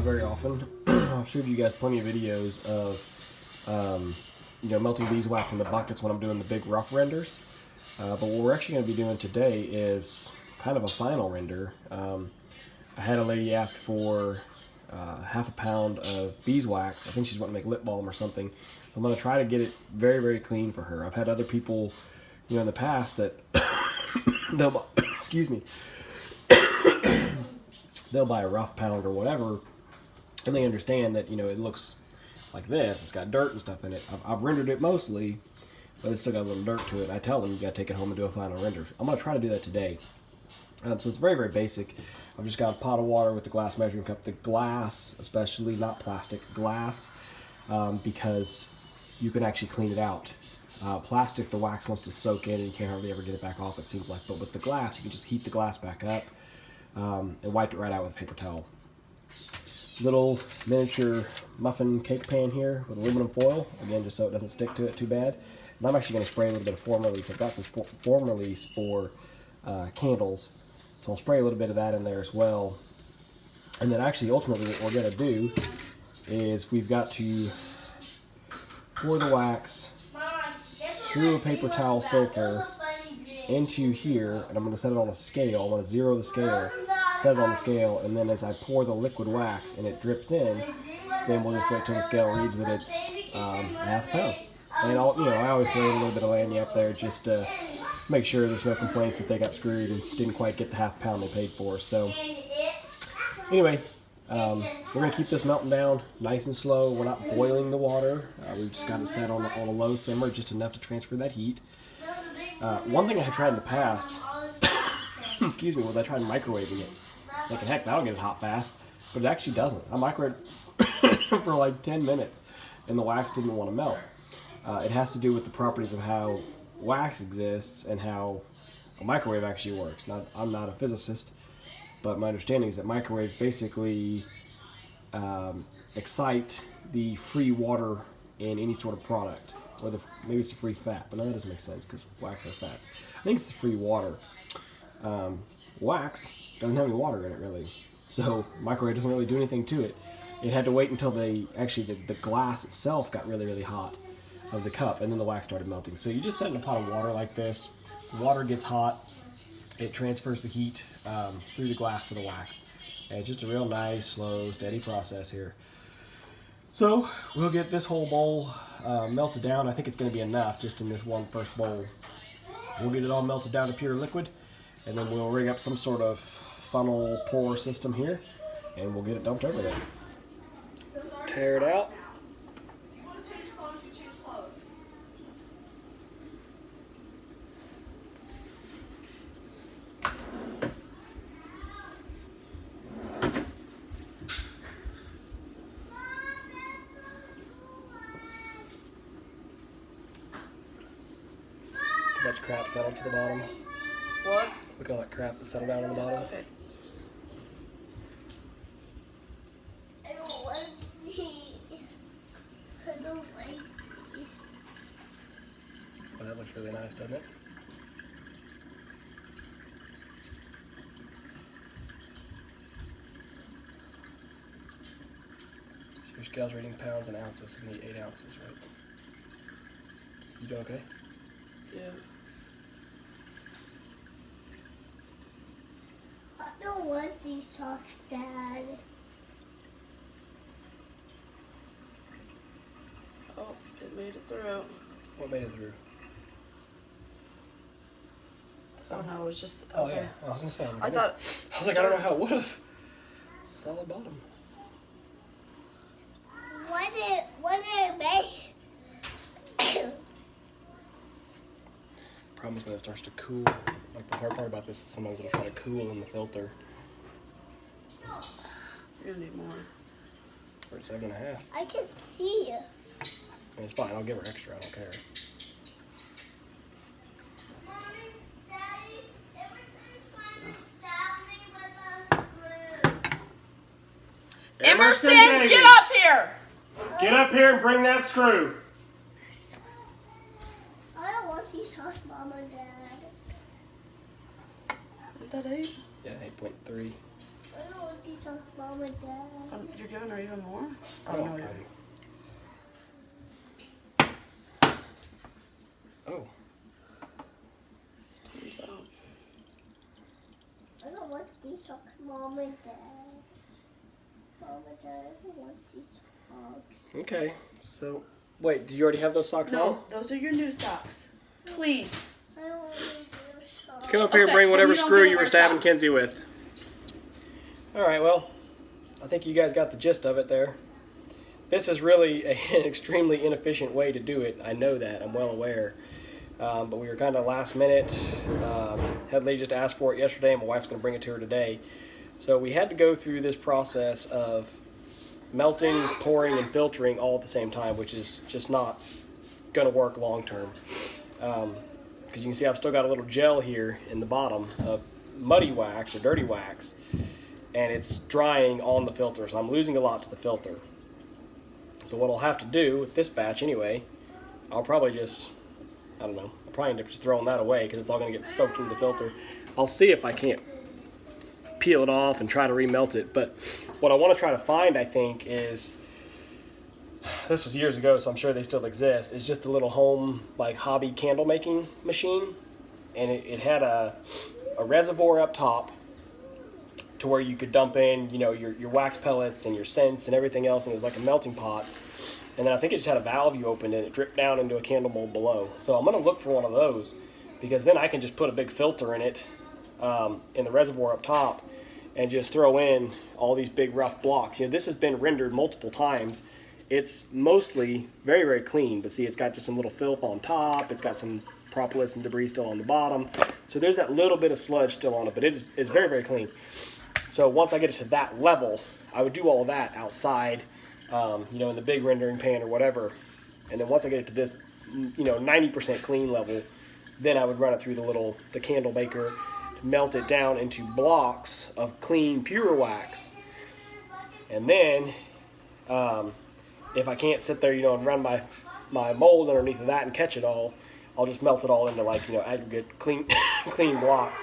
not very often. I've showed you guys plenty of videos of melting beeswax in the buckets when I'm doing the big rough renders. But what we're actually going to be doing today is kind of a final render. I had a lady ask for half a pound of beeswax. I think she's wanting to make lip balm or something. So I'm going to try to get it very, very clean for her. I've had other people, in the past that they'll, excuse me, they'll buy a rough pound or whatever, and they understand that, it looks like this. It's got dirt and stuff in it. I've rendered it mostly, but it's still got a little dirt to it. I tell them you got to take it home and do a final render. I'm going to try to do that today. So it's very, very basic. I've just got a pot of water with the glass measuring cup. The glass, especially, not plastic, glass, because you can actually clean it out. Plastic, the wax wants to soak in and you can't hardly ever get it back off, it seems like. But with the glass, you can just heat the glass back up and wipe it right out with a paper towel. Little miniature muffin cake pan here with aluminum foil, again, just so it doesn't stick to it too bad. And I'm actually going to spray a little bit of foam release. I've got some foam release for candles, so I'll spray a little bit of that in there as well. And then actually, ultimately, what we're going to do is we've got to pour the wax through a paper towel filter into here, and I'm going to set it on a scale. I'm going to zero the scale, set it on the scale, and then as I pour the liquid wax and it drips in, then we'll just wait till the scale reads that it's half a pound. And I always throw a little bit of Lanny up there just to make sure there's no complaints that they got screwed and didn't quite get the half pound they paid for. So anyway, we're going to keep this melting down nice and slow. We're not boiling the water. We've just got it set on a low simmer, just enough to transfer that heat. One thing I had tried in the past, excuse me, was I tried microwaving it. Thinking, heck, that'll get it hot fast. But it actually doesn't. I microwaved for like 10 minutes and the wax didn't want to melt. It has to do with the properties of how wax exists and how a microwave actually works. Now, I'm not a physicist, but my understanding is that microwaves basically excite the free water in any sort of product, or maybe it's the free fat, but no, that doesn't make sense because wax has fats. I think it's the free water. Wax doesn't have any water in it really, so microwave doesn't really do anything to it. It had to wait until the glass itself got really, really hot of the cup, and then the wax started melting. So you just set in a pot of water like this. The water gets hot. It transfers the heat through the glass to the wax. And it's just a real nice, slow, steady process here. So we'll get this whole bowl melted down. I think it's going to be enough just in this one first bowl. We'll get it all melted down to pure liquid, and then we'll rig up some sort of funnel pour system here, and we'll get it dumped over there. Tear it out. Too much crap settled to the bottom. What? Look at all that crap that settled down on the bottom. Okay. Well, that looks really nice, doesn't it? So your scale's reading pounds and ounces, so you need 8 ounces, right? You doing okay? Yeah. I don't want these socks, Dad. Oh, it made it through. What made it through? Oh no, it was just. Oh okay. yeah, I was gonna say. I thought. I was like, I don't know how it would have. Solid bottom. What did it make? Problem is when it starts to cool. Like the hard part about this is sometimes it'll try to cool in the filter. You're gonna need more. We're at 7.5. I can see you. I mean, it's fine. I'll give her extra. I don't care. Emerson, get up here! Get up here and bring that screw. I don't want these socks, Mom and Dad. Is that 8? Yeah, 8.3. I don't want want these socks, Mom and Dad. You're giving her even more? Oh, Oh, no, you're... Oh. Time's out. I don't want these socks, Mom and Dad. Mom and Dad, I don't want these socks. Okay. So, wait, did you already have those socks on? No, those are your new socks. Please. I don't want these socks. Come up here and Okay, bring then whatever you don't screw get to you were wear stabbing socks. Kenzie with. Alright, well, I think you guys got the gist of it there. This is really an extremely inefficient way to do it. I know that. I'm well aware. But we were kind of last minute. Headley just asked for it yesterday, and my wife's going to bring it to her today. So we had to go through this process of melting, pouring, and filtering all at the same time, which is just not going to work long term. Because you can see I've still got a little gel here in the bottom of muddy wax or dirty wax, and it's drying on the filter, so I'm losing a lot to the filter. So what I'll have to do with this batch anyway, I'll probably just, I don't know, I'll probably end up just throwing that away because it's all going to get soaked into the filter. I'll see if I can't peel it off and try to remelt it, but what I want to try to find, I think, is, this was years ago, so I'm sure they still exist, is just a little home, like, hobby candle making machine, and it had a reservoir up top to where you could dump in, you know, your wax pellets and your scents and everything else, and it was like a melting pot. And then I think it just had a valve you opened and it dripped down into a candle mold below. So I'm going to look for one of those, because then I can just put a big filter in it, in the reservoir up top, and just throw in all these big rough blocks. You know, this has been rendered multiple times. It's mostly very, very clean, but see, it's got just some little filth on top. It's got some propolis and debris still on the bottom. So there's that little bit of sludge still on it, but it's very, very clean. So once I get it to that level, I would do all of that outside, you know, in the big rendering pan or whatever. And then once I get it to this, you know, 90% clean level, then I would run it through the candle maker, melt it down into blocks of clean, pure wax. And then, if I can't sit there, you know, and run my mold underneath of that and catch it all, I'll just melt it all into, like, you know, aggregate clean blocks.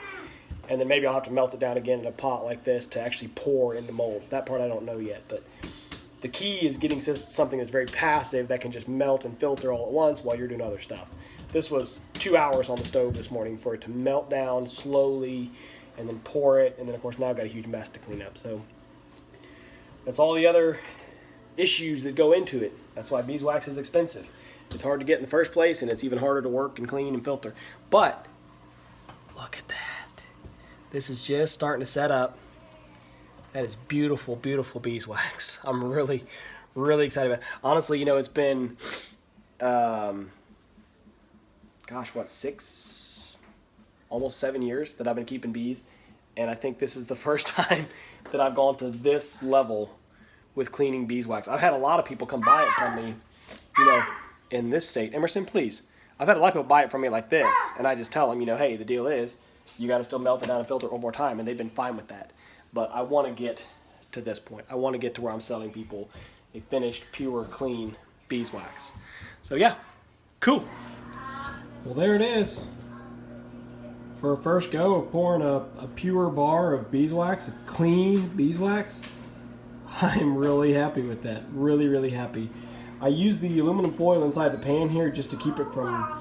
And then maybe I'll have to melt it down again in a pot like this to actually pour into molds. That part I don't know yet, but the key is getting something that's very passive that can just melt and filter all at once while you're doing other stuff. This was 2 hours on the stove this morning for it to melt down slowly and then pour it. And then, of course, now I've got a huge mess to clean up. So that's all the other issues that go into it. That's why beeswax is expensive. It's hard to get in the first place, and it's even harder to work and clean and filter. But look at that. This is just starting to set up. That is beautiful, beautiful beeswax. I'm really, really excited about it. Honestly, you know, it's been, gosh, what, almost 7 years that I've been keeping bees. And I think this is the first time that I've gone to this level with cleaning beeswax. I've had a lot of people come buy it from me, you know, in this state. Emerson, please. I've had a lot of people buy it from me like this, and I just tell them, you know, hey, the deal is you got to still melt it down and filter it one more time, and they've been fine with that. But I want to get to this point. I want to get to where I'm selling people a finished, pure, clean beeswax. So yeah, cool. Well, there it is. For a first go of pouring a pure bar of beeswax, a clean beeswax, I'm really happy with that. Really, really happy. I used the aluminum foil inside the pan here just to keep it from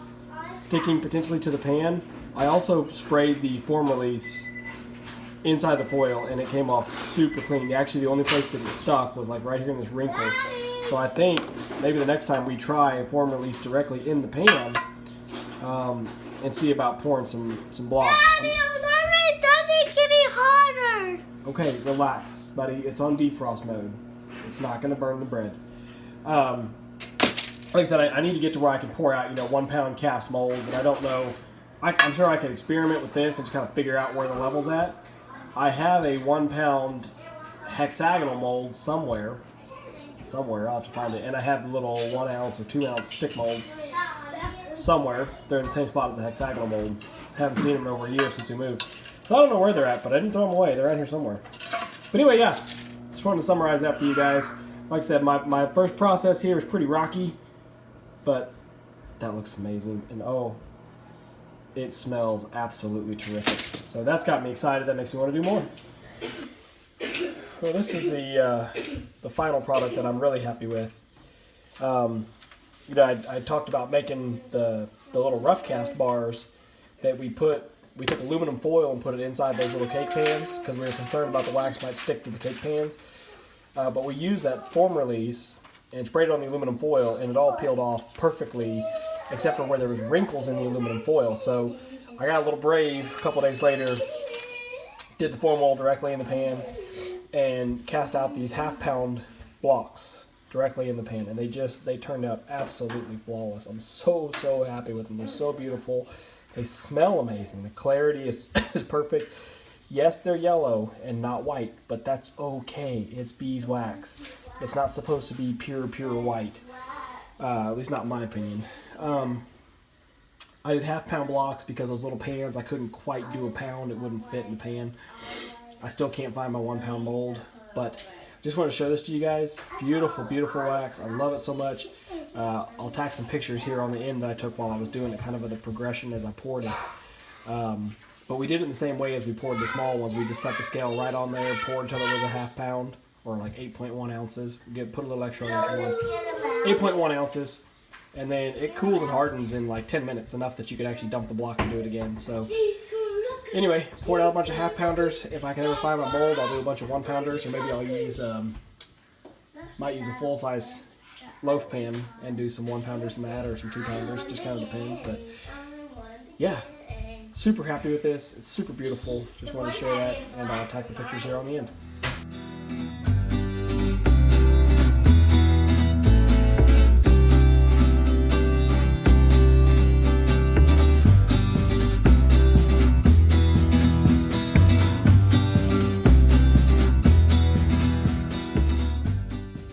sticking potentially to the pan. I also sprayed the foam release inside the foil, and it came off super clean. Actually, the only place that it stuck was like right here in this wrinkle. So I think maybe the next time we try a foam release directly in the pan, and see about pouring some blocks. Daddy, I was already done. It's getting hotter. Okay, relax, buddy. It's on defrost mode. It's not going to burn the bread. Like I said, I need to get to where I can pour out, you know, 1 pound cast molds, and I don't know. I'm sure I could experiment with this and just kind of figure out where the level's at. I have a 1 pound hexagonal mold somewhere. I'll have to find it. And I have the little 1 ounce or 2 ounce stick molds somewhere. They're in the same spot as the hexagonal mold. Haven't seen them in over a year since we moved. So I don't know where they're at, but I didn't throw them away. They're out here somewhere. But anyway, yeah. Just wanted to summarize that for you guys. Like I said, my first process here was pretty rocky, but that looks amazing. And oh, it smells absolutely terrific. So that's got me excited. That makes me want to do more. Well, this is the final product that I'm really happy with. You know, I talked about making the little rough cast bars that we took aluminum foil and put it inside those little cake pans because we were concerned about the wax might stick to the cake pans. But we used that foam release and sprayed it on the aluminum foil, and it all peeled off perfectly, except for where there was wrinkles in the aluminum foil. So I got a little brave a couple days later, did the foam roll directly in the pan, and cast out these half-pound blocks directly in the pan, and they turned out absolutely flawless. I'm so happy with them. They're so beautiful. They smell amazing. The clarity is perfect. Yes, they're yellow and not white, but that's okay. It's beeswax. It's not supposed to be pure white. At least not in my opinion. I did half-pound blocks because those little pans, I couldn't quite do a pound. It wouldn't fit in the pan. I still can't find my 1-pound mold, but just want to show this to you guys. Beautiful wax. I love it so much. I'll tack some pictures here on the end that I took while I was doing it, kind of the progression as I poured it. But we did it in the same way as we poured the small ones. We just set the scale right on there, poured until it was a half-pound, or like 8.1 ounces. Put a little extra on each one. 8.1 ounces. And then it cools and hardens in like 10 minutes, enough that you could actually dump the block and do it again. So anyway, poured out a bunch of half-pounders. If I can ever find my mold, I'll do a bunch of 1-pounders, or maybe I'll use, might use a full-size loaf pan and do some 1-pounders in that, or some 2-pounders, just kind of depends. But yeah, super happy with this. It's super beautiful. Just wanted to share that, and I'll tack the pictures here on the end.